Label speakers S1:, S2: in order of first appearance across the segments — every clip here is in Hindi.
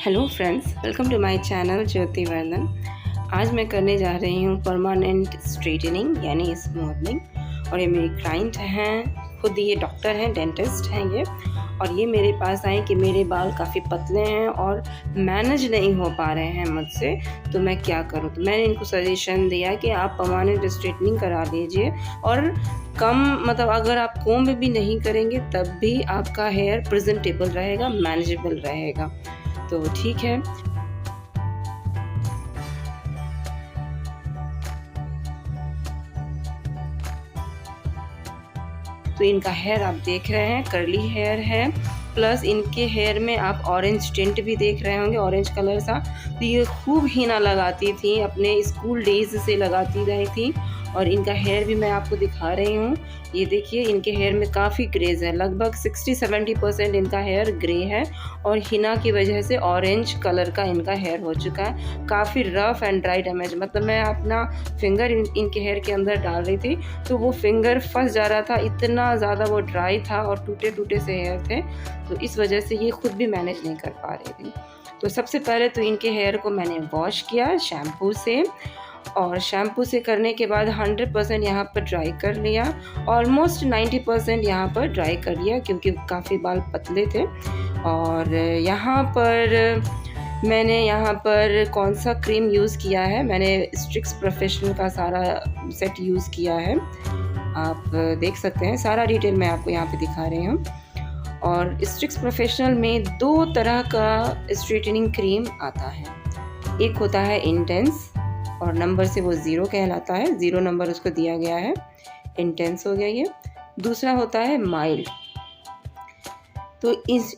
S1: Hello friends, welcome to my channel Jyoti Vardhan. आज मैं करने जा रही हूँ परमानेंट स्ट्रेटनिंग यानी स्मूथनिंग। और ये मेरी क्लाइंट हैं, खुद ये डॉक्टर हैं, डेंटिस्ट हैं ये। और ये मेरे पास आए कि मेरे बाल काफ़ी पतले हैं और मैनेज नहीं हो पा रहे हैं मुझसे, तो मैं क्या करूँ। तो मैंने इनको सजेशन दिया कि आप परमानेंट स्ट्रेटनिंग करा लीजिए और कम अगर आप कोम्ब भी नहीं करेंगे तब भी आपका हेयर प्रेजेंटेबल रहेगा, मैनेजेबल रहेगा। तो ठीक है। तो इनका हेयर आप देख रहे हैं, कर्ली हेयर है, प्लस इनके हेयर में आप ऑरेंज टिंट भी देख रहे होंगे, ऑरेंज कलर सा। तो ये खूब हीना लगाती थी, अपने स्कूल डेज से लगाती रही थी। और इनका हेयर भी मैं आपको दिखा रही हूँ। ये देखिए, इनके हेयर में काफ़ी ग्रेज है, लगभग 60-70% इनका हेयर ग्रे है और हिना की वजह से ऑरेंज कलर का इनका हेयर हो चुका है। काफ़ी रफ एंड ड्राई डैमेज, मैं अपना फिंगर इनके हेयर के अंदर डाल रही थी तो वो फिंगर फंस जा रहा था, इतना ज़्यादा वो ड्राई था और टूटे टूटे से हेयर थे। तो इस वजह से ये खुद भी मैनेज नहीं कर पा रही थी। तो सबसे पहले तो इनके हेयर को मैंने वॉश किया शैम्पू से, और शैम्पू से करने के बाद 100% यहाँ पर ड्राई कर लिया, ऑलमोस्ट 90% यहाँ पर ड्राई कर लिया क्योंकि काफ़ी बाल पतले थे। और यहाँ पर मैंने कौन सा क्रीम यूज़ किया है, मैंने स्ट्रिक्स प्रोफेशनल का सारा सेट यूज़ किया है। आप देख सकते हैं, सारा डिटेल मैं आपको यहाँ पे दिखा रही हूँ। और स्ट्रिक्स प्रोफेशनल में 2 तरह का स्ट्रेटनिंग क्रीम आता है। एक होता है इंटेंस और नंबर से वो 0 कहलाता है, 0 नंबर उसको दिया गया है, इंटेंस हो गया ये। दूसरा होता है माइल्ड। तो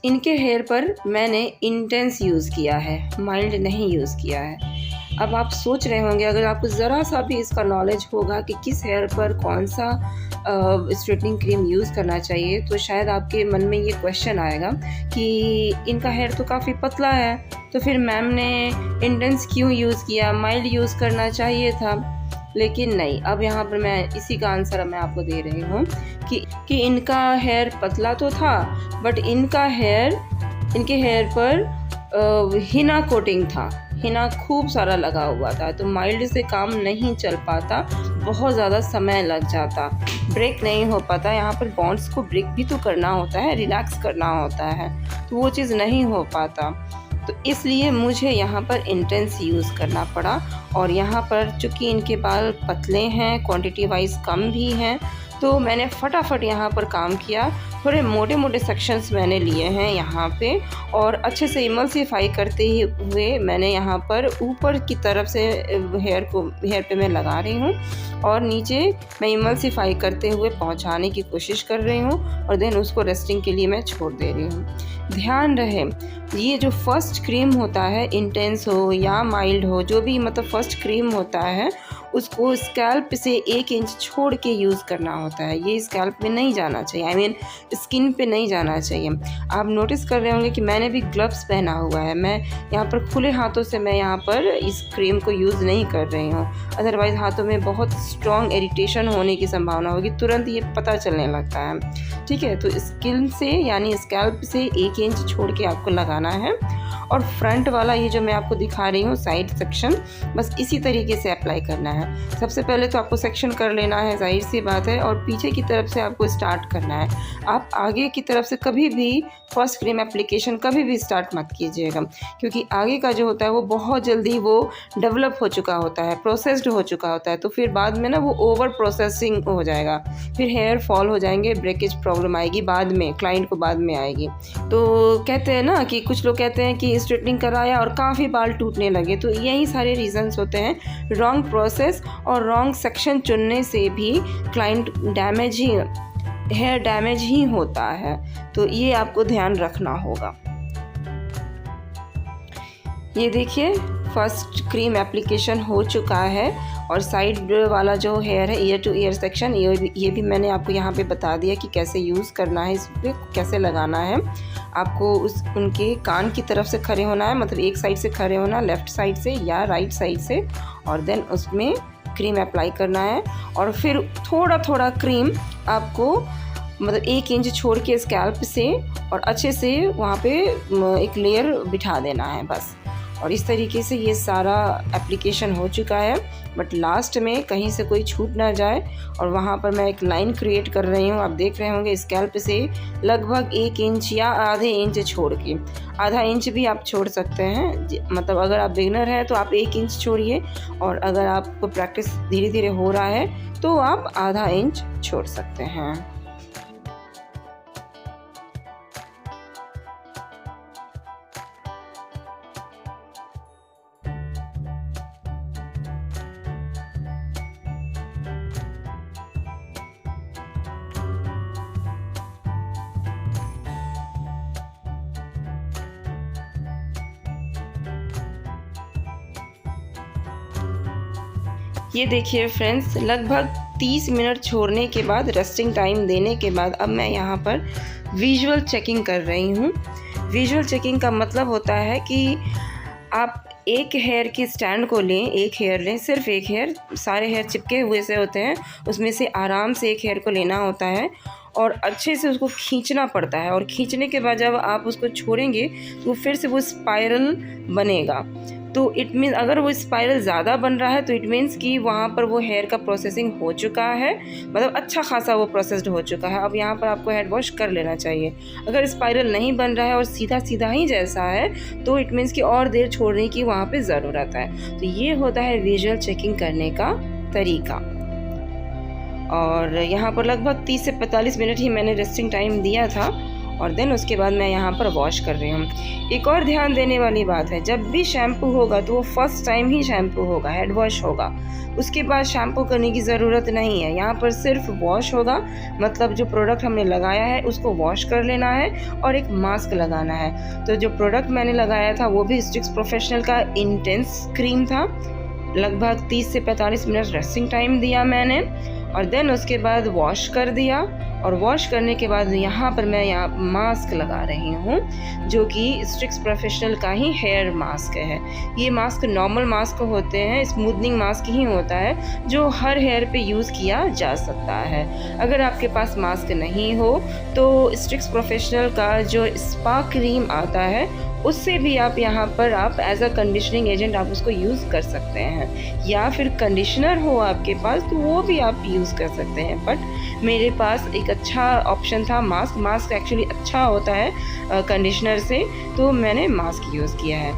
S1: इनके हेयर पर मैंने इंटेंस यूज़ किया है, माइल्ड नहीं यूज़ किया है। अब आप सोच रहे होंगे, अगर आपको ज़रा सा भी इसका नॉलेज होगा कि किस हेयर पर कौन सा स्ट्रेटनिंग क्रीम यूज़ करना चाहिए, तो शायद आपके मन में ये क्वेश्चन आएगा कि इनका हेयर तो काफ़ी पतला है, तो फिर मैम ने इंटेंस क्यों यूज़ किया, माइल्ड यूज़ करना चाहिए था। लेकिन नहीं, अब यहाँ पर मैं इसी का आंसर मैं आपको दे रही हूँ कि इनका हेयर पतला तो था, बट इनके हेयर पर हिना कोटिंग था, हिना खूब सारा लगा हुआ था। तो माइल्ड से काम नहीं चल पाता, बहुत ज़्यादा समय लग जाता, ब्रेक नहीं हो पाता। यहाँ पर बॉन्ड्स को ब्रेक भी तो करना होता है, रिलैक्स करना होता है, तो वो चीज़ नहीं हो पाता। तो इसलिए मुझे यहाँ पर इंटेंस यूज़ करना पड़ा। और यहाँ पर चूँकि इनके बाल पतले हैं, क्वांटिटी वाइज कम भी हैं, तो मैंने फटाफट यहाँ पर काम किया। थोड़े मोटे मोटे सेक्शंस मैंने लिए हैं यहाँ पे, और अच्छे से इमल्सिफाई करते हुए मैंने यहाँ पर ऊपर की तरफ से हेयर पे मैं लगा रही हूँ और नीचे मैं इमल्सिफाई करते हुए पहुँचाने की कोशिश कर रही हूँ, और देन उसको रेस्टिंग के लिए मैं छोड़ दे रही हूँ। ध्यान रहे, ये जो फर्स्ट क्रीम होता है, इंटेंस हो या माइल्ड हो, जो भी फर्स्ट क्रीम होता है, उसको स्कैल्प से 1 इंच छोड़ के यूज़ करना होता है। ये स्कैल्प में नहीं जाना चाहिए, स्किन पे नहीं जाना चाहिए। आप नोटिस कर रहे होंगे कि मैंने भी ग्लव्स पहना हुआ है, मैं यहाँ पर खुले हाथों से मैं यहाँ पर इस क्रीम को यूज़ नहीं कर रही हूँ, अदरवाइज़ हाथों में बहुत स्ट्रॉन्ग इरिटेशन होने की संभावना होगी, तुरंत ये पता चलने लगता है। ठीक है, तो स्किन से यानी स्कैल्प से 1 इंच छोड़ के आपको लगाना है। और फ्रंट वाला ये जो मैं आपको दिखा रही हूँ साइड सेक्शन, बस इसी तरीके से अप्लाई करना है। सबसे पहले तो आपको सेक्शन कर लेना है, जाहिर सी बात है, और पीछे की तरफ से आपको स्टार्ट करना है। आप आगे की तरफ से कभी भी फर्स्ट क्रीम एप्लीकेशन कभी भी स्टार्ट मत कीजिएगा, क्योंकि आगे का जो होता है वो बहुत जल्दी वो डेवलप हो चुका होता है, प्रोसेस्ड हो चुका होता है। तो फिर बाद में वो ओवर प्रोसेसिंग हो जाएगा, फिर हेयर फॉल हो जाएंगे, ब्रेकेज प्रॉब्लम आएगी बाद में, क्लाइंट को बाद में आएगी। तो कहते हैं ना कि कुछ लोग कहते हैं कि स्ट्रेटनिंग कराया और काफ़ी बाल टूटने लगे, तो यही सारे रीजंस होते हैं। रॉन्ग प्रोसेस और रॉन्ग सेक्शन चुनने से भी हेयर डैमेज ही होता है, तो ये आपको ध्यान रखना होगा। ये देखिए, फर्स्ट क्रीम एप्लीकेशन हो चुका है, और साइड वाला जो हेयर है, ईयर टू ईयर सेक्शन, ये भी मैंने आपको यहाँ पे बता दिया कि कैसे यूज़ करना है, इस पर कैसे लगाना है। आपको उनके कान की तरफ से खड़े होना है, एक साइड से खड़े होना, लेफ़्ट साइड से या राइट साइड से, और देन उसमें क्रीम अप्लाई करना है। और फिर थोड़ा थोड़ा क्रीम आपको मतलब 1 इंच छोड़ के स्कैल्प से और अच्छे से वहाँ पे एक लेयर बिठा देना है बस। और इस तरीके से ये सारा एप्लीकेशन हो चुका है, बट लास्ट में कहीं से कोई छूट ना जाए और वहाँ पर मैं एक लाइन क्रिएट कर रही हूँ। आप देख रहे होंगे स्कैल्प से लगभग 1 इंच या आधे इंच छोड़ के, आधा इंच भी आप छोड़ सकते हैं। मतलब अगर आप बिगनर हैं तो आप 1 इंच छोड़िए, और अगर आपको प्रैक्टिस धीरे धीरे हो रहा है तो आप आधा इंच छोड़ सकते हैं। ये देखिए फ्रेंड्स, लगभग 30 मिनट छोड़ने के बाद, रेस्टिंग टाइम देने के बाद, अब मैं यहाँ पर विजुअल चेकिंग कर रही हूँ। विजुअल चेकिंग का मतलब होता है कि आप एक हेयर की स्टैंड को लें, एक हेयर लें, सिर्फ एक हेयर, सारे हेयर चिपके हुए से होते हैं, उसमें से आराम से एक हेयर को लेना होता है और अच्छे से उसको खींचना पड़ता है। और खींचने के बाद जब आप उसको छोड़ेंगे तो फिर से वो स्पाइरल बनेगा। तो इट मीन्स अगर वो स्पाइरल ज़्यादा बन रहा है तो इट मीन्स कि वहाँ पर वो हेयर का प्रोसेसिंग हो चुका है, मतलब अच्छा खासा वो प्रोसेस्ड हो चुका है। अब यहाँ पर आपको हेड वॉश कर लेना चाहिए। अगर स्पाइरल नहीं बन रहा है और सीधा सीधा ही जैसा है तो इट मीन्स कि और देर छोड़ने की वहाँ पे ज़रूरत है। तो ये होता है विजुअल चेकिंग करने का तरीका। और यहाँ पर लगभग 30 से 45 मिनट ही मैंने रेस्टिंग टाइम दिया था और देन उसके बाद मैं यहाँ पर वॉश कर रही हूँ। एक और ध्यान देने वाली बात है, जब भी शैम्पू होगा तो वो फर्स्ट टाइम ही शैम्पू होगा, हेड वॉश होगा, उसके बाद शैम्पू करने की ज़रूरत नहीं है। यहाँ पर सिर्फ वॉश होगा, मतलब जो प्रोडक्ट हमने लगाया है उसको वॉश कर लेना है और एक मास्क लगाना है। तो जो प्रोडक्ट मैंने लगाया था वो भी स्ट्रिक्स प्रोफेशनल का इंटेंस क्रीम था। लगभग 30 से 45 मिनट रेस्टिंग टाइम दिया मैंने और देन उसके बाद वॉश कर दिया। और वॉश करने के बाद यहाँ पर मैं यहाँ मास्क लगा रही हूँ, जो कि स्ट्रिक्स प्रोफेशनल का ही हेयर मास्क है। ये मास्क नॉर्मल मास्क होते हैं, स्मूथनिंग मास्क ही होता है जो हर हेयर पे यूज़ किया जा सकता है। अगर आपके पास मास्क नहीं हो तो स्ट्रिक्स प्रोफेशनल का जो स्पा क्रीम आता है उससे भी आप यहाँ पर आप एज अ कंडीशनिंग एजेंट आप उसको यूज़ कर सकते हैं, या फिर कंडीशनर हो आपके पास तो वो भी आप यूज़ कर सकते हैं। बट मेरे पास एक अच्छा ऑप्शन था मास्क। मास्क एक्चुअली अच्छा होता है कंडीशनर से, तो मैंने मास्क यूज़ किया है।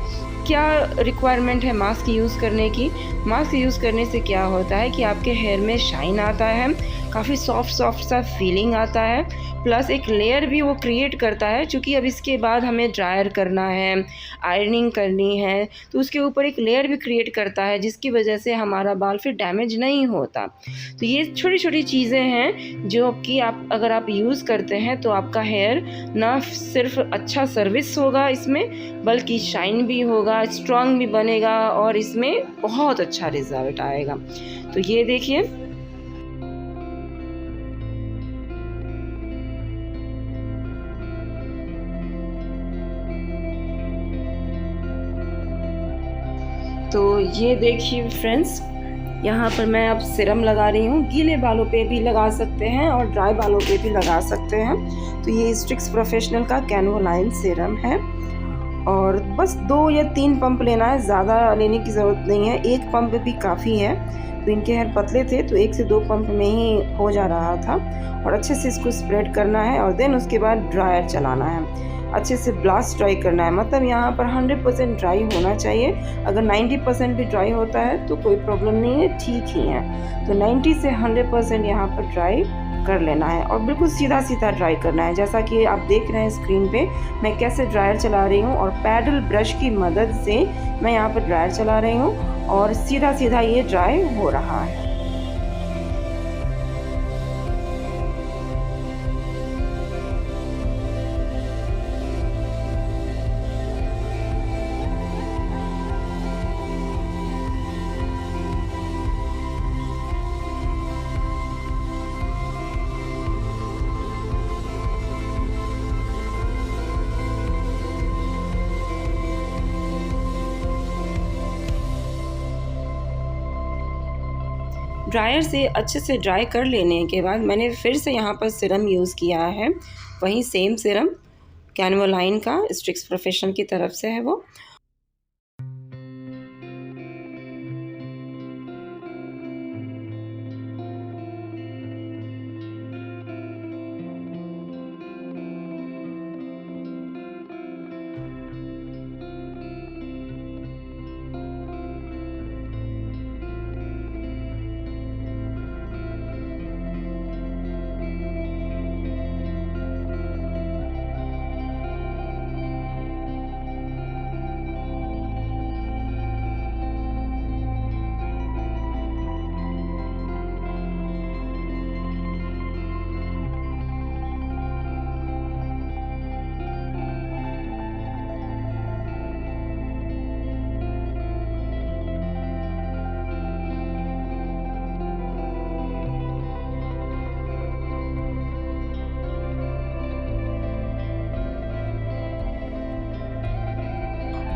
S1: क्या रिक्वायरमेंट है मास्क यूज़ करने की? मास्क यूज़ करने से क्या होता है कि आपके हेयर में शाइन आता है, काफ़ी सॉफ्ट सा फीलिंग आता है, प्लस एक लेयर भी वो क्रिएट करता है। क्योंकि अब इसके बाद हमें ड्रायर करना है, आयरनिंग करनी है, तो उसके ऊपर एक लेयर भी क्रिएट करता है जिसकी वजह से हमारा बाल फिर डैमेज नहीं होता। तो ये छोटी छोटी चीज़ें हैं जो कि आप अगर आप यूज़ करते हैं तो आपका हेयर ना सिर्फ अच्छा सर्विस होगा इसमें, बल्कि शाइन भी होगा, स्ट्रॉन्ग भी बनेगा और इसमें बहुत अच्छा रिजल्ट आएगा। तो ये देखिए, तो ये देखिए फ्रेंड्स, यहाँ पर मैं अब सिरम लगा रही हूँ। गीले बालों पे भी लगा सकते हैं और ड्राई बालों पे भी लगा सकते हैं। तो ये स्ट्रिक्स प्रोफेशनल का कैनवोलाइन सिरम है और बस 2 या 3 पंप लेना है, ज़्यादा लेने की ज़रूरत नहीं है। 1 पंप भी काफ़ी है। तो इनके हेयर पतले थे तो 1 से 2 पंप में ही हो जा रहा था। और अच्छे से इसको स्प्रेड करना है और देन उसके बाद ड्रायर चलाना है, अच्छे से ब्लास्ट ड्राई करना है। मतलब यहाँ पर 100% ड्राई होना चाहिए। अगर 90% भी ड्राई होता है तो कोई प्रॉब्लम नहीं है, ठीक ही है। तो 90 से 100% यहाँ पर ड्राई कर लेना है और बिल्कुल सीधा सीधा ड्राई करना है। जैसा कि आप देख रहे हैं स्क्रीन पे मैं कैसे ड्रायर चला रही हूँ और पैडल ब्रश की मदद से मैं यहाँ पर ड्रायर चला रही हूँ और सीधा सीधा ये ड्राई हो रहा है। ड्रायर से अच्छे से ड्राई कर लेने के बाद मैंने फिर से यहाँ पर सीरम यूज़ किया है, वही सेम सीरम कैनवोलाइन का, स्ट्रिक्स प्रोफेशनल की तरफ से है वो।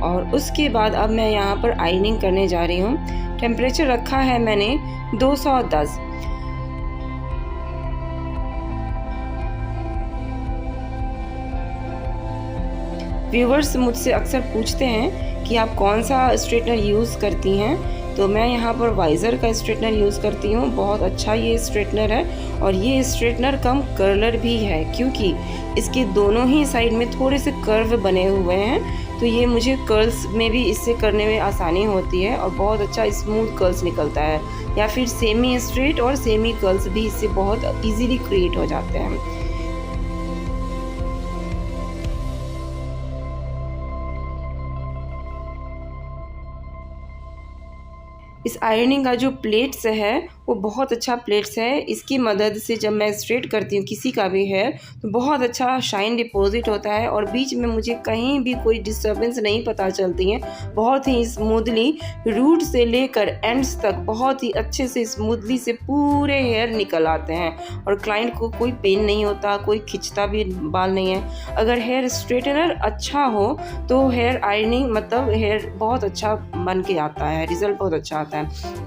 S1: और उसके बाद अब मैं यहाँ पर आयरनिंग करने जा रही हूँ। टेम्परेचर रखा है मैंने 210। व्यूवर्स मुझसे अक्सर पूछते हैं कि आप कौन सा स्ट्रेटनर यूज़ करती हैं, तो मैं यहाँ पर वाइज़र का स्ट्रेटनर यूज़ करती हूँ। बहुत अच्छा ये स्ट्रेटनर है और ये स्ट्रेटनर कम कर्लर भी है, क्योंकि इसके दोनों ही साइड में थोड़े से कर्व बने हुए हैं, तो ये मुझे कर्ल्स में भी इससे करने में आसानी होती है और बहुत अच्छा स्मूथ कर्ल्स निकलता है, या फिर सेमी स्ट्रेट और सेमी कर्ल्स भी इससे बहुत ईजीली क्रिएट हो जाते हैं। इस आयरनिंग का जो प्लेट्स है वो बहुत अच्छा प्लेट्स है। इसकी मदद से जब मैं स्ट्रेट करती हूँ किसी का भी हेयर, तो बहुत अच्छा शाइन डिपॉजिट होता है और बीच में मुझे कहीं भी कोई डिस्टर्बेंस नहीं पता चलती है। बहुत ही स्मूथली रूट से लेकर एंड्स तक बहुत ही अच्छे से स्मूथली से पूरे हेयर निकल आते हैं और क्लाइंट को कोई पेन नहीं होता, कोई खिंचता भी बाल नहीं है। अगर हेयर स्ट्रेटनर अच्छा हो तो हेयर आयरनिंग मतलब हेयर बहुत अच्छा बन के आता है, रिजल्ट बहुत अच्छा आता है।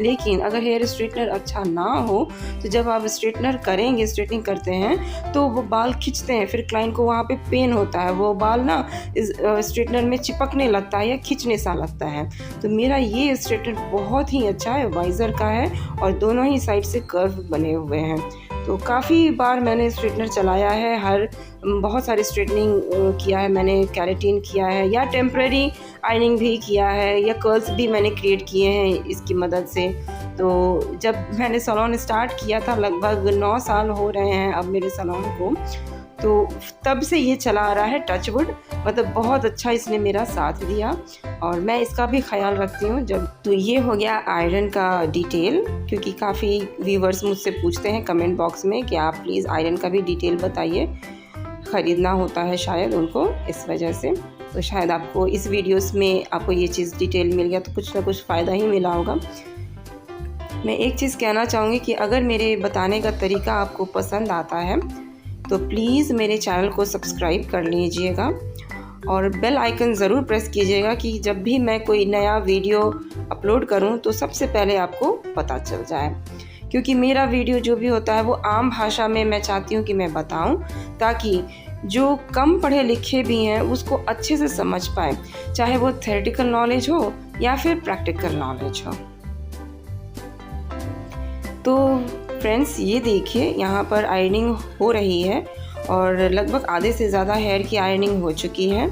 S1: लेकिन अगर हेयर स्ट्रेटनर अच्छा ना हो तो जब आप स्ट्रेटनर करेंगे, स्ट्रेटनिंग करते हैं, तो वो बाल खिंचते हैं, फिर क्लाइंट को वहाँ पे पेन होता है, वो बाल ना स्ट्रेटनर में चिपकने लगता है या खिंचने सा लगता है। तो मेरा ये स्ट्रेटनर बहुत ही अच्छा है, वाइज़र का है और दोनों ही साइड से कर्व बने हुए हैं। तो काफ़ी बार मैंने स्ट्रेटनर चलाया है, बहुत सारी स्ट्रेटनिंग किया है मैंने, केराटिन किया है या टेम्परेरी आयरनिंग भी किया है या कर्ल्स भी मैंने क्रिएट किए हैं इसकी मदद से। तो जब मैंने सैलून स्टार्ट किया था, लगभग 9 साल हो रहे हैं अब मेरे सैलून को, तो तब से ये चला आ रहा है, टच वुड, मतलब बहुत अच्छा इसने मेरा साथ दिया और मैं इसका भी ख्याल रखती हूँ। जब तो ये हो गया आयरन का डिटेल, क्योंकि काफ़ी व्यूवर्स मुझसे पूछते हैं कमेंट बॉक्स में कि आप प्लीज़ आयरन का भी डिटेल बताइए, ख़रीदना होता है शायद उनको, इस वजह से। तो शायद आपको इस वीडियोस में आपको ये चीज़ डिटेल मिल गया तो कुछ ना कुछ फ़ायदा ही मिला होगा। मैं एक चीज़ कहना चाहूँगी कि अगर मेरे बताने का तरीका आपको पसंद आता है तो प्लीज़ मेरे चैनल को सब्सक्राइब कर लीजिएगा और बेल आइकन ज़रूर प्रेस कीजिएगा कि जब भी मैं कोई नया वीडियो अपलोड करूं तो सबसे पहले आपको पता चल जाए। क्योंकि मेरा वीडियो जो भी होता है वो आम भाषा में मैं चाहती हूं कि मैं बताऊं, ताकि जो कम पढ़े लिखे भी हैं उसको अच्छे से समझ पाए, चाहे वो थ्योरेटिकल नॉलेज हो या फिर प्रैक्टिकल नॉलेज हो। तो फ्रेंड्स ये देखिए, यहाँ पर आयरनिंग हो रही है और लगभग आधे से ज़्यादा हेयर की आयरनिंग हो चुकी है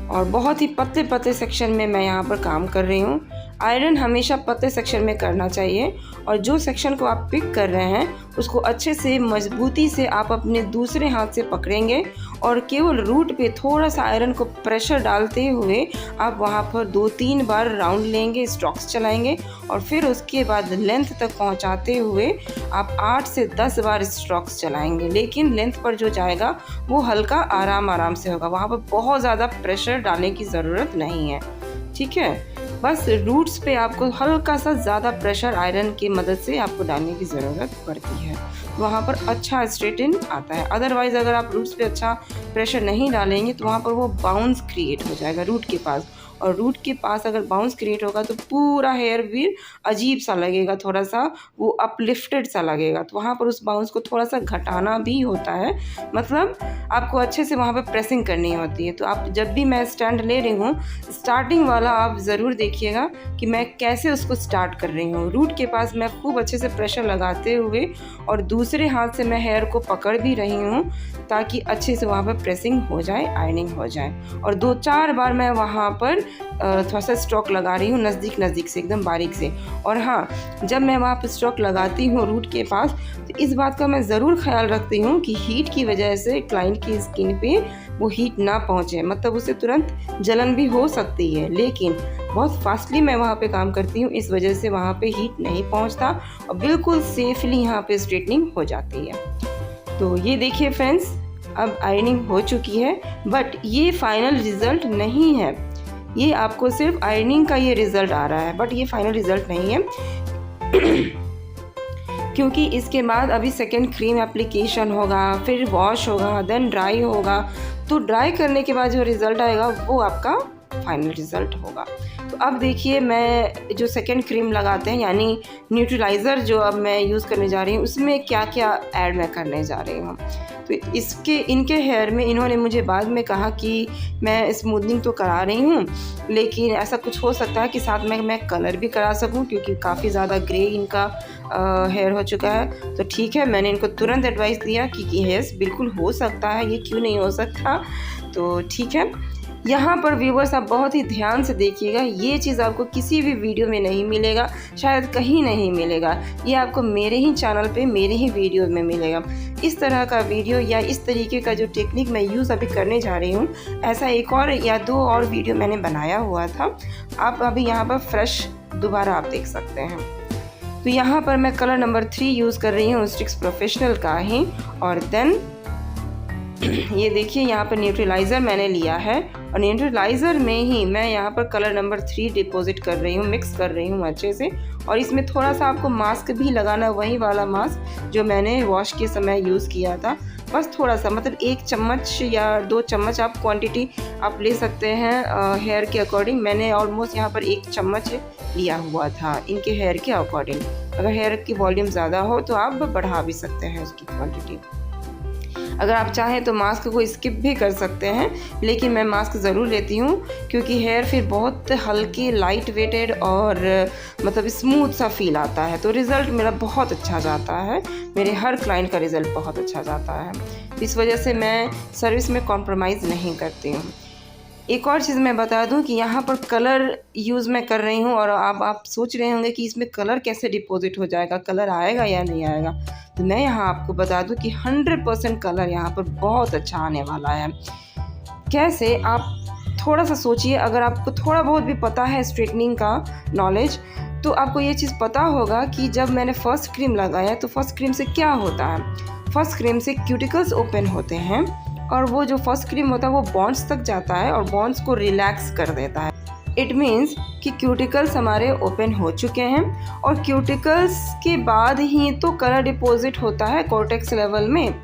S1: और बहुत ही पतले पतले सेक्शन में मैं यहाँ पर काम कर रही हूँ। आयरन हमेशा पतले सेक्शन में करना चाहिए और जो सेक्शन को आप पिक कर रहे हैं उसको अच्छे से मजबूती से आप अपने दूसरे हाथ से पकड़ेंगे और केवल रूट पे थोड़ा सा आयरन को प्रेशर डालते हुए आप वहाँ पर 2-3 बार राउंड लेंगे, स्ट्रोक्स चलाएंगे और फिर उसके बाद लेंथ तक पहुँचाते हुए आप 8 से 10 बार स्ट्रोक्स चलाएंगे। लेकिन लेंथ पर जो जाएगा वो हल्का आराम से होगा, वहाँ पर बहुत ज़्यादा प्रेशर डालने की ज़रूरत नहीं है, ठीक है। बस रूट्स पे आपको हल्का सा ज़्यादा प्रेशर आयरन की मदद से आपको डालने की ज़रूरत पड़ती है, वहाँ पर अच्छा स्ट्रेटन आता है। अदरवाइज़ अगर आप रूट्स पे अच्छा प्रेशर नहीं डालेंगे तो वहाँ पर वो बाउंस क्रिएट हो जाएगा रूट के पास और रूट के पास अगर बाउंस क्रिएट होगा तो पूरा हेयर भी अजीब सा लगेगा, थोड़ा सा वो अपलिफ्टेड सा लगेगा। तो वहाँ पर उस बाउंस को थोड़ा सा घटाना भी होता है, मतलब आपको अच्छे से वहाँ पर प्रेसिंग करनी होती है। तो आप जब भी मैं स्टैंड ले रही हूँ, स्टार्टिंग वाला आप ज़रूर देखिएगा कि मैं कैसे उसको स्टार्ट कर रही हूँ। रूट के पास मैं खूब अच्छे से प्रेशर लगाते हुए और दूसरे हाथ से मैं हेयर को पकड़ भी रही हूँ ताकि अच्छे से वहाँ पर प्रेसिंग हो जाए, आयरनिंग हो जाए। और 2-4 बार मैं वहाँ पर थोड़ा सा स्ट्रोक लगा रही हूँ नज़दीक से, एकदम बारीक से। और हाँ, जब मैं वहाँ पर स्ट्रोक लगाती हूँ रूट के पास तो इस बात का मैं ज़रूर ख्याल रखती हूँ कि हीट की वजह से क्लाइंट की स्किन पे वो हीट ना पहुँचे, मतलब उसे तुरंत जलन भी हो सकती है। लेकिन बहुत फास्टली मैं वहाँ पे काम करती हूँ, इस वजह से वहाँ पे हीट नहीं पहुँचता और बिल्कुल सेफली यहाँ पे स्ट्रेटनिंग हो जाती है। तो ये देखिए फ्रेंड्स, अब आयरनिंग हो चुकी है, बट ये फाइनल रिज़ल्ट नहीं है। ये आपको सिर्फ आयरनिंग का ये रिज़ल्ट आ रहा है, बट ये फाइनल रिज़ल्ट नहीं है क्योंकि इसके बाद अभी सेकेंड क्रीम एप्लीकेशन होगा, फिर वॉश होगा, देन ड्राई होगा। तो ड्राई करने के बाद जो रिज़ल्ट आएगा वो आपका फाइनल रिज़ल्ट होगा। तो अब देखिए, मैं जो सेकेंड क्रीम लगाते हैं यानी न्यूट्रलाइज़र जो अब मैं यूज़ करने जा रही हूँ, उसमें क्या क्या ऐड मैं करने जा रही हूँ। तो इनके हेयर में इन्होंने मुझे बाद में कहा कि मैं स्मूथनिंग तो करा रही हूँ, लेकिन ऐसा कुछ हो सकता है कि साथ में मैं कलर भी करा सकूँ क्योंकि काफ़ी ज़्यादा ग्रे इनका हेयर हो चुका है। तो ठीक है, मैंने इनको तुरंत एडवाइस दिया कि यस बिल्कुल हो सकता है, ये क्यों नहीं हो सकता। तो ठीक है, यहाँ पर व्यूवर्स आप बहुत ही ध्यान से देखिएगा, ये चीज़ आपको किसी भी वीडियो में नहीं मिलेगा, शायद कहीं नहीं मिलेगा। ये आपको मेरे ही चैनल पे, मेरे ही वीडियो में मिलेगा। इस तरह का वीडियो या इस तरीके का जो टेक्निक मैं यूज़ अभी करने जा रही हूँ, ऐसा एक और या 2 और वीडियो मैंने बनाया हुआ था। आप अभी यहाँ पर फ्रेश दोबारा आप देख सकते हैं। तो यहाँ पर मैं कलर नंबर 3 यूज़ कर रही हूँ, स्टिक्स प्रोफेशनल का ही। और देन ये देखिए, यहाँ पर न्यूट्रलाइज़र मैंने लिया है और न्यूट्रलाइज़र में ही मैं यहाँ पर कलर नंबर 3 डिपॉजिट कर रही हूँ, मिक्स कर रही हूँ अच्छे से। और इसमें थोड़ा सा आपको मास्क भी लगाना, वही वाला मास्क जो मैंने वॉश के समय यूज़ किया था, बस थोड़ा सा, मतलब 1 चम्मच या 2 चम्मच आप क्वांटिटी आप ले सकते हैं हेयर के अकॉर्डिंग। मैंने ऑलमोस्ट यहाँ पर 1 चम्मच लिया हुआ था इनके हेयर के अकॉर्डिंग। अगर हेयर की वॉल्यूम ज़्यादा हो तो आप बढ़ा भी सकते हैं उसकी क्वांटिटी। अगर आप चाहें तो मास्क को स्किप भी कर सकते हैं, लेकिन मैं मास्क ज़रूर लेती हूँ क्योंकि हेयर फिर बहुत हल्के, लाइट वेटेड और मतलब स्मूथ सा फील आता है। तो रिज़ल्ट मेरा बहुत अच्छा जाता है, मेरे हर क्लाइंट का रिज़ल्ट बहुत अच्छा जाता है। इस वजह से मैं सर्विस में कॉम्प्रोमाइज़ नहीं करती हूँ। एक और चीज़ मैं बता दूं कि यहाँ पर कलर यूज़ मैं कर रही हूँ और आप सोच रहे होंगे कि इसमें कलर कैसे डिपॉजिट हो जाएगा, कलर आएगा या नहीं आएगा। तो मैं यहाँ आपको बता दूं कि 100% कलर यहाँ पर बहुत अच्छा आने वाला है। कैसे, आप थोड़ा सा सोचिए, अगर आपको थोड़ा बहुत भी पता है स्ट्रेटनिंग का नॉलेज, तो आपको ये चीज़ पता होगा कि जब मैंने फर्स्ट क्रीम लगाया तो फर्स्ट क्रीम से क्या होता है। फर्स्ट क्रीम से क्यूटिकल्स ओपन होते हैं और वो जो फर्स्ट क्रीम होता है वो बॉन्ड्स तक जाता है और बॉन्ड्स को रिलैक्स कर देता है। इट मीन्स कि क्यूटिकल्स हमारे ओपन हो चुके हैं और क्यूटिकल्स के बाद ही तो कलर डिपॉजिट होता है कॉर्टेक्स लेवल में,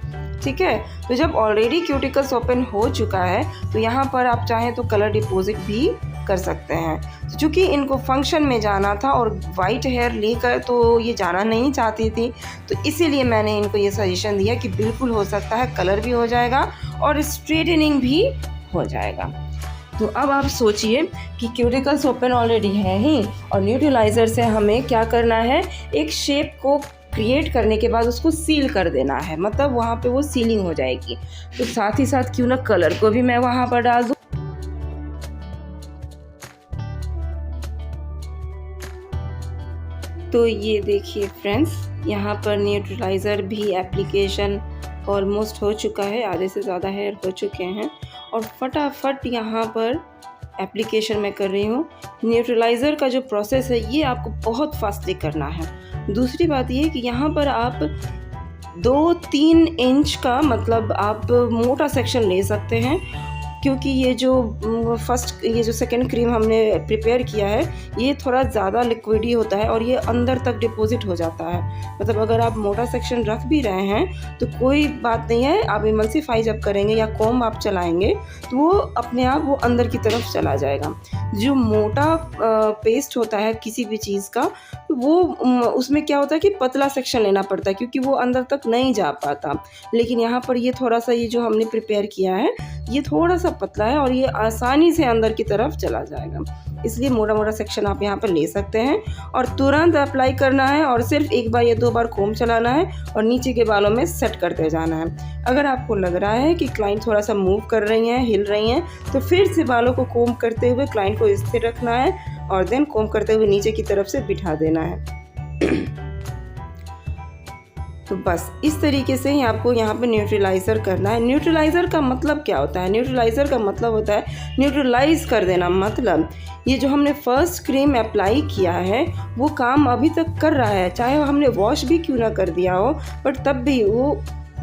S1: ठीक है। तो जब ऑलरेडी क्यूटिकल्स ओपन हो चुका है तो यहाँ पर आप चाहें तो कलर डिपॉजिट भी कर सकते हैं। तो चूँकि इनको फंक्शन में जाना था और वाइट हेयर लेकर तो ये जाना नहीं चाहती थी, तो इसीलिए मैंने इनको ये सजेशन दिया कि बिल्कुल हो सकता है कलर भी हो जाएगा और स्ट्रेटनिंग भी हो जाएगा। तो अब आप सोचिए कि क्यूटिकल्स ओपन ऑलरेडी है ही और न्यूट्रलाइज़र से हमें क्या करना है, एक शेप को क्रिएट करने के बाद उसको सील कर देना है, मतलब वहाँ पे वो सीलिंग हो जाएगी। तो साथ ही साथ क्यों ना कलर को भी मैं वहाँ पर डाल दूँ। तो ये देखिए फ्रेंड्स, यहाँ पर न्यूट्रलाइज़र भी एप्लीकेशन ऑलमोस्ट हो चुका है, आधे से ज़्यादा हेयर हो चुके हैं और फटाफट यहाँ पर एप्लीकेशन मैं कर रही हूँ। न्यूट्रलाइज़र का जो प्रोसेस है ये आपको बहुत फास्टली करना है। दूसरी बात ये कि यहाँ पर आप 2-3 इंच का, मतलब आप मोटा सेक्शन ले सकते हैं क्योंकि ये जो सेकंड क्रीम हमने प्रिपेयर किया है ये थोड़ा ज़्यादा लिक्विडी होता है और ये अंदर तक डिपॉजिट हो जाता है। मतलब अगर आप मोटा सेक्शन रख भी रहे हैं तो कोई बात नहीं है, आप इमल्सिफाई जब करेंगे या कॉम्ब आप चलाएंगे तो वो अपने आप वो अंदर की तरफ चला जाएगा। जो मोटा पेस्ट होता है किसी भी चीज़ का वो उसमें क्या होता है कि पतला सेक्शन लेना पड़ता है क्योंकि वो अंदर तक नहीं जा पाता। लेकिन यहाँ पर ये थोड़ा सा, ये जो हमने प्रिपेयर किया है ये थोड़ा सा पतला है और ये आसानी से अंदर की तरफ चला जाएगा, इसलिए मोटा मोटा सेक्शन आप यहाँ पर ले सकते हैं और तुरंत अप्लाई करना है और सिर्फ एक बार या 2 बार कोम चलाना है और नीचे के बालों में सेट करते जाना है। अगर आपको लग रहा है कि क्लाइंट थोड़ा सा मूव कर रही हैं, हिल रही हैं, तो फिर से बालों को कोम करते हुए क्लाइंट को स्थिर रखना है और देन कोम करते हुए नीचे की तरफ से बिठा देना है। तो बस इस तरीके से ही आपको यहाँ पे न्यूट्रलाइज़र करना है। न्यूट्रलाइज़र का मतलब क्या होता है? न्यूट्रलाइज़र का मतलब होता है न्यूट्रलाइज़ कर देना। मतलब ये जो हमने फर्स्ट क्रीम अप्लाई किया है वो काम अभी तक कर रहा है, चाहे हमने वॉश भी क्यों ना कर दिया हो, बट तब भी वो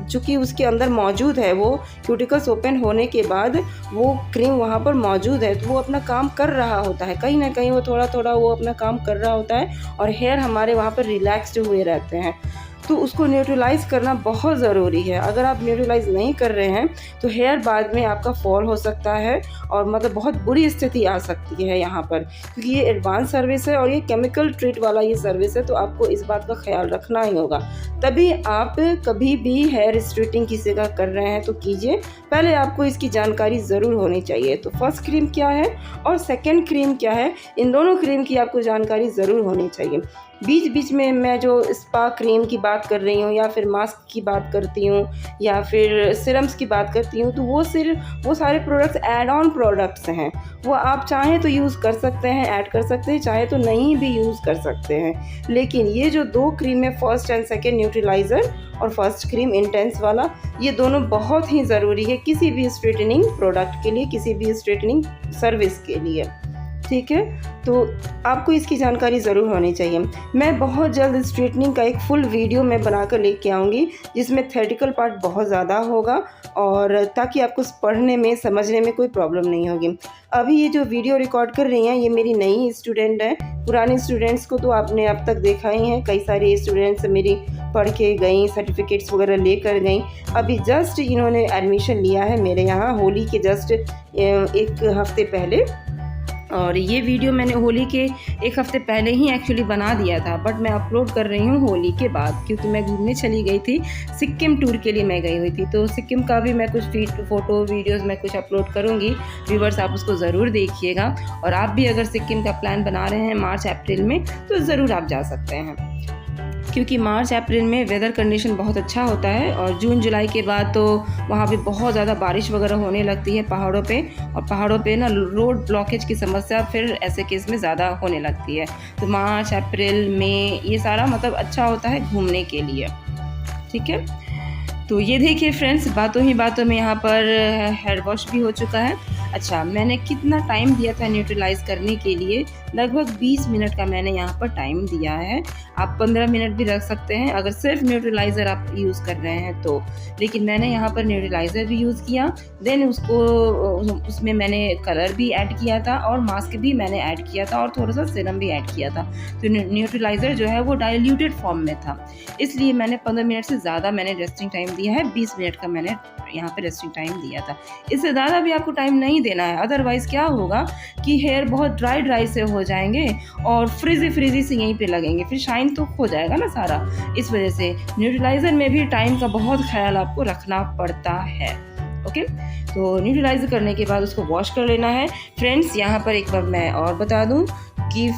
S1: चूँकि उसके अंदर मौजूद है, वो क्यूटिकल्स ओपन होने के बाद वो क्रीम वहाँ पर मौजूद है तो वो अपना काम कर रहा होता है, कहीं ना कहीं वो थोड़ा थोड़ा वो अपना काम कर रहा होता है और हेयर हमारे वहाँ पर रिलैक्स्ड हुए रहते हैं। तो उसको न्यूट्रलाइज़ करना बहुत ज़रूरी है। अगर आप न्यूट्रलाइज़ नहीं कर रहे हैं तो हेयर बाद में आपका फॉल हो सकता है और मतलब बहुत बुरी स्थिति आ सकती है यहाँ पर, क्योंकि ये एडवांस सर्विस है और ये केमिकल ट्रीट वाला ये सर्विस है, तो आपको इस बात का ख्याल रखना ही होगा। तभी आप कभी भी हेयर स्ट्रेटिंग किसी का कर रहे हैं तो कीजिए, पहले आपको इसकी जानकारी ज़रूर होनी चाहिए। तो फर्स्ट क्रीम क्या है और सेकेंड क्रीम क्या है, इन दोनों क्रीम की आपको जानकारी ज़रूर होनी चाहिए। बीच बीच में मैं जो स्पा क्रीम की बात कर रही हूँ या फिर मास्क की बात करती हूँ या फिर सिरम्स की बात करती हूँ, तो वो सारे प्रोडक्ट्स ऐड ऑन प्रोडक्ट्स हैं। वो आप चाहें तो यूज़ कर सकते हैं, ऐड कर सकते हैं, चाहे तो नहीं भी यूज़ कर सकते हैं। लेकिन ये जो 2 क्रीम है, फर्स्ट एंड सेकेंड न्यूट्रलाइज़र और फर्स्ट क्रीम इंटेंस वाला, ये दोनों बहुत ही ज़रूरी है किसी भी स्ट्रेटनिंग प्रोडक्ट के लिए, किसी भी स्ट्रेटनिंग सर्विस के लिए। ठीक है, तो आपको इसकी जानकारी ज़रूर होनी चाहिए। मैं बहुत जल्द स्ट्रेटनिंग का एक फुल वीडियो मैं बनाकर लेके आऊँगी जिसमें थ्योरेटिकल पार्ट बहुत ज़्यादा होगा और ताकि आपको पढ़ने में समझने में कोई प्रॉब्लम नहीं होगी। अभी ये जो वीडियो रिकॉर्ड कर रही हैं ये मेरी नई स्टूडेंट है, पुराने स्टूडेंट्स को तो आपने अब तक देखा ही है, कई सारी स्टूडेंट्स मेरी पढ़ के गई, सर्टिफिकेट्स वगैरह लेकर गई। अभी जस्ट इन्होंने एडमिशन लिया है मेरे यहाँ होली के जस्ट 1 हफ़्ते पहले, और ये वीडियो मैंने होली के 1 हफ़्ते पहले ही एक्चुअली बना दिया था, बट मैं अपलोड कर रही हूँ होली के बाद, क्योंकि मैं घूमने चली गई थी, सिक्किम टूर के लिए मैं गई हुई थी। तो सिक्किम का भी मैं कुछ फ़ोटो वीडियोस मैं कुछ अपलोड करूँगी, व्यूवर्स आप उसको ज़रूर देखिएगा। और आप भी अगर सिक्किम का प्लान बना रहे हैं मार्च अप्रैल में तो ज़रूर आप जा सकते हैं, क्योंकि मार्च अप्रैल में वेदर कंडीशन बहुत अच्छा होता है और जून जुलाई के बाद तो वहाँ पे बहुत ज़्यादा बारिश वगैरह होने लगती है पहाड़ों पे, और पहाड़ों पे ना रोड ब्लॉकेज की समस्या फिर ऐसे केस में ज़्यादा होने लगती है। तो मार्च अप्रैल में ये सारा मतलब अच्छा होता है घूमने के लिए। ठीक है, तो ये देखिए फ्रेंड्स, बातों ही बातों में यहाँ पर हेयर वॉश भी हो चुका है। अच्छा, मैंने कितना टाइम दिया था न्यूट्रलाइज़ करने के लिए, लगभग 20 मिनट का मैंने यहाँ पर टाइम दिया है। आप 15 मिनट भी रख सकते हैं अगर सिर्फ न्यूट्रलाइज़र आप यूज़ कर रहे हैं तो, लेकिन मैंने यहाँ पर न्यूट्रलाइज़र भी यूज़ किया, देन उसमें मैंने कलर भी ऐड किया था और मास्क भी मैंने ऐड किया था और थोड़ा सा सीरम भी ऐड किया था। तो न्यूट्रलाइज़र जो है वो डाइल्यूटेड फॉर्म में था, इसलिए मैंने 15 मिनट से ज़्यादा मैंने रेस्टिंग टाइम दिया है। 20 मिनट का मैंने यहाँ पे रेस्टिंग टाइम दिया था, इससे ज़्यादा भी आपको टाइम नहीं देना है, अदरवाइज़ क्या होगा कि हेयर बहुत ड्राई से हो जाएंगे और फ्रिजी से यहीं पे लगेंगे, फिर शाइन तो खो जाएगा ना सारा। इस वजह से न्यूट्रलाइज़र में भी टाइम का बहुत ख्याल आपको रखना पड़ता है। ओके, तो न्यूट्रलाइज़ करने के बाद उसको वॉश कर लेना है। फ्रेंड्स, यहाँ पर एक बार मैं और बता दूँ कि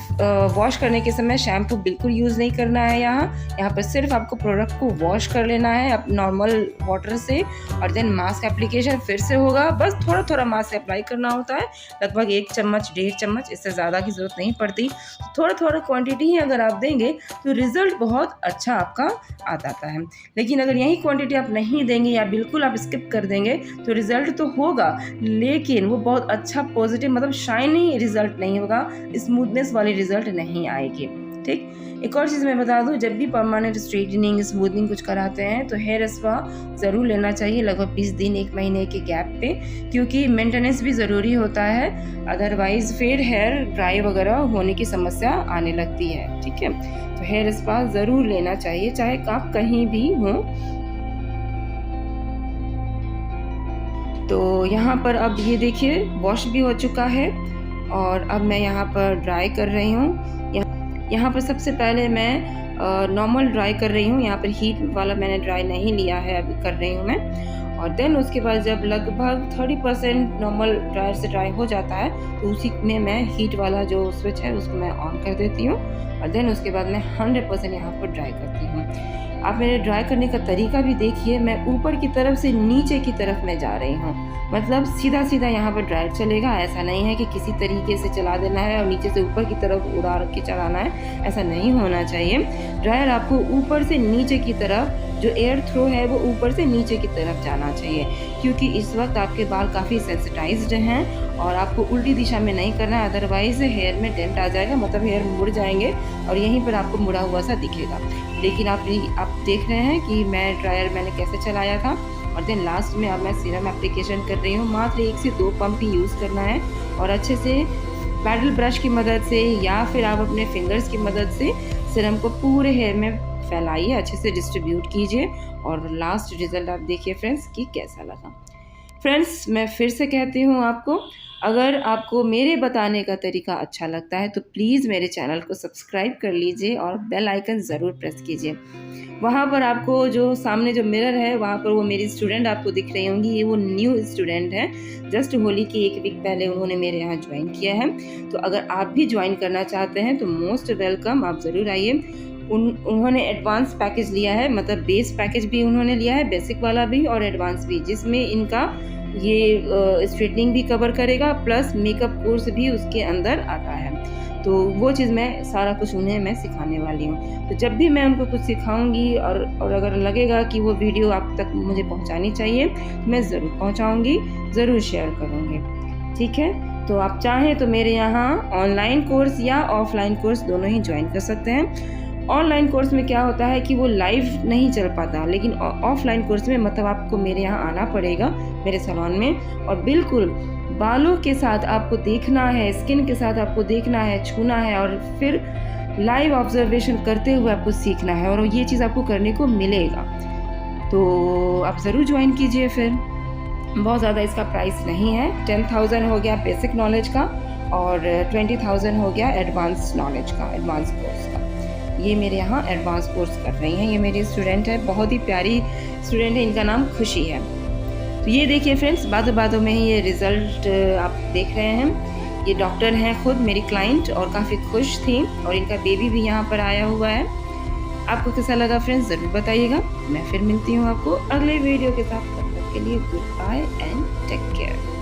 S1: वॉश करने के समय शैम्पू बिल्कुल यूज़ नहीं करना है। यहाँ पर सिर्फ आपको प्रोडक्ट को वॉश कर लेना है नॉर्मल वाटर से, और देन मास्क एप्लीकेशन फिर से होगा। बस थोड़ा थोड़ा मास्क अप्लाई करना होता है, लगभग 1 चम्मच 1.5 चम्मच, इससे ज़्यादा की ज़रूरत नहीं पड़ती। थोड़ा थोड़ा क्वांटिटी ही अगर आप देंगे तो रिज़ल्ट बहुत अच्छा आपका आ जाता है। लेकिन अगर यही क्वांटिटी आप नहीं देंगे या बिल्कुल आप स्किप कर देंगे तो रिज़ल्ट तो होगा, लेकिन वो बहुत अच्छा पॉजिटिव मतलब शाइनी रिज़ल्ट नहीं होगा, स्मूथनेस वाली रिज़ल्ट नहीं आएगी। ठीक। एक और चीज़ मैं बता दूं, जब भी परमानेंट स्ट्रेटनिंग स्मूथनिंग कुछ कराते हैं तो हेयर स्पा ज़रूर लेना चाहिए लगभग 20 दिन 1 महीने के गैप पे, क्योंकि मेंटेनेंस भी ज़रूरी होता है, अदरवाइज़ फिर हेयर ड्राई वगैरह होने की समस्या आने लगती है, ठीक है। तो हेयर स्पा ज़रूर लेना चाहिए चाहे आप कहीं भी हों। तो यहाँ पर अब ये देखिए वॉश भी हो चुका है और अब मैं यहाँ पर ड्राई कर रही हूँ। यहाँ पर सबसे पहले मैं नॉर्मल ड्राई कर रही हूँ, यहाँ पर हीट वाला मैंने ड्राई नहीं लिया है, अभी कर रही हूँ मैं। और देन उसके बाद जब लगभग 30% नॉर्मल ड्रायर से ड्राई हो जाता है तो उसी में मैं हीट वाला जो स्विच है उसको मैं ऑन कर देती हूँ और देन उसके बाद मैं 100% यहाँ पर ड्राई करती हूँ। आप मेरे ड्राई करने का तरीका भी देखिए, मैं ऊपर की तरफ से नीचे की तरफ मैं जा रही हूँ, मतलब सीधा सीधा यहाँ पर ड्रायर चलेगा। ऐसा नहीं है कि किसी तरीके से चला देना है और नीचे से ऊपर की तरफ उड़ा के चलाना है, ऐसा नहीं होना चाहिए। ड्रायर आपको ऊपर से नीचे की तरफ, जो एयर थ्रो है वो ऊपर से नीचे की तरफ जाना चाहिए, क्योंकि इस वक्त आपके बाल काफ़ी सेंसिटाइज्ड हैं और आपको उल्टी दिशा में नहीं करना है, अदरवाइज हेयर में डेंट आ जाएगा, मतलब हेयर मुड़ जाएंगे और यहीं पर आपको मुड़ा हुआ सा दिखेगा। लेकिन आप देख रहे हैं कि मैं ड्रायर मैंने कैसे चलाया था। और देन लास्ट में अब मैं सीरम एप्लीकेशन कर रही हूँ। मात्र 1 से 2 पंप ही यूज़ करना है और अच्छे से पैडल ब्रश की मदद से या फिर आप अपने फिंगर्स की मदद से सीरम को पूरे हेयर में फैलाइए, अच्छे से डिस्ट्रीब्यूट कीजिए और लास्ट रिजल्ट आप देखिए फ्रेंड्स कि कैसा लगा। फ्रेंड्स मैं फिर से कहती हूँ आपको, अगर आपको मेरे बताने का तरीका अच्छा लगता है तो प्लीज़ मेरे चैनल को सब्सक्राइब कर लीजिए और बेल आइकन ज़रूर प्रेस कीजिए। वहाँ पर आपको जो सामने जो मिरर है वहाँ पर वो मेरी स्टूडेंट आपको दिख रही होंगी, ये वो न्यू स्टूडेंट है, जस्ट होली की 1 वीक पहले उन्होंने मेरे यहाँ ज्वाइन किया है। तो अगर आप भी ज्वाइन करना चाहते हैं तो मोस्ट वेलकम, आप ज़रूर आइए। उन्होंने एडवांस पैकेज लिया है, मतलब बेस पैकेज भी उन्होंने लिया है, बेसिक वाला भी और एडवांस भी, जिसमें इनका ये स्ट्रेटनिंग भी कवर करेगा प्लस मेकअप कोर्स भी उसके अंदर आता है। तो वो चीज़ मैं सारा कुछ उन्हें मैं सिखाने वाली हूँ। तो जब भी मैं उनको कुछ सिखाऊंगी और अगर लगेगा कि वो वीडियो आप तक मुझे पहुँचानी चाहिए तो मैं ज़रूर पहुँचाऊँगी, ज़रूर शेयर करूँगी, ठीक है। तो आप चाहें तो मेरे यहाँ ऑनलाइन कोर्स या ऑफलाइन कोर्स दोनों ही ज्वाइन कर सकते हैं। ऑनलाइन कोर्स में क्या होता है कि वो लाइव नहीं चल पाता, लेकिन ऑफलाइन कोर्स में मतलब आपको मेरे यहाँ आना पड़ेगा मेरे सैलून में और बिल्कुल बालों के साथ आपको देखना है, स्किन के साथ आपको देखना है, छूना है और फिर लाइव ऑब्जर्वेशन करते हुए आपको सीखना है और ये चीज़ आपको करने को मिलेगा। तो आप ज़रूर ज्वाइन कीजिए। फिर बहुत ज़्यादा इसका प्राइस नहीं है, 10,000 हो गया बेसिक नॉलेज का और 20,000 हो गया एडवांस नॉलेज का, एडवांस कोर्स का। ये मेरे यहाँ एडवांस कोर्स कर रही हैं, ये मेरी स्टूडेंट है, बहुत ही प्यारी स्टूडेंट है, इनका नाम खुशी है। तो ये देखिए फ्रेंड्स, बातों में ही ये रिज़ल्ट आप देख रहे हैं। ये डॉक्टर हैं खुद मेरी क्लाइंट और काफ़ी खुश थी और इनका बेबी भी यहाँ पर आया हुआ है। आपको कैसा लगा फ्रेंड्स ज़रूर बताइएगा। मैं फिर मिलती हूँ आपको अगले वीडियो के साथ, तब तक के लिए goodbye and take care.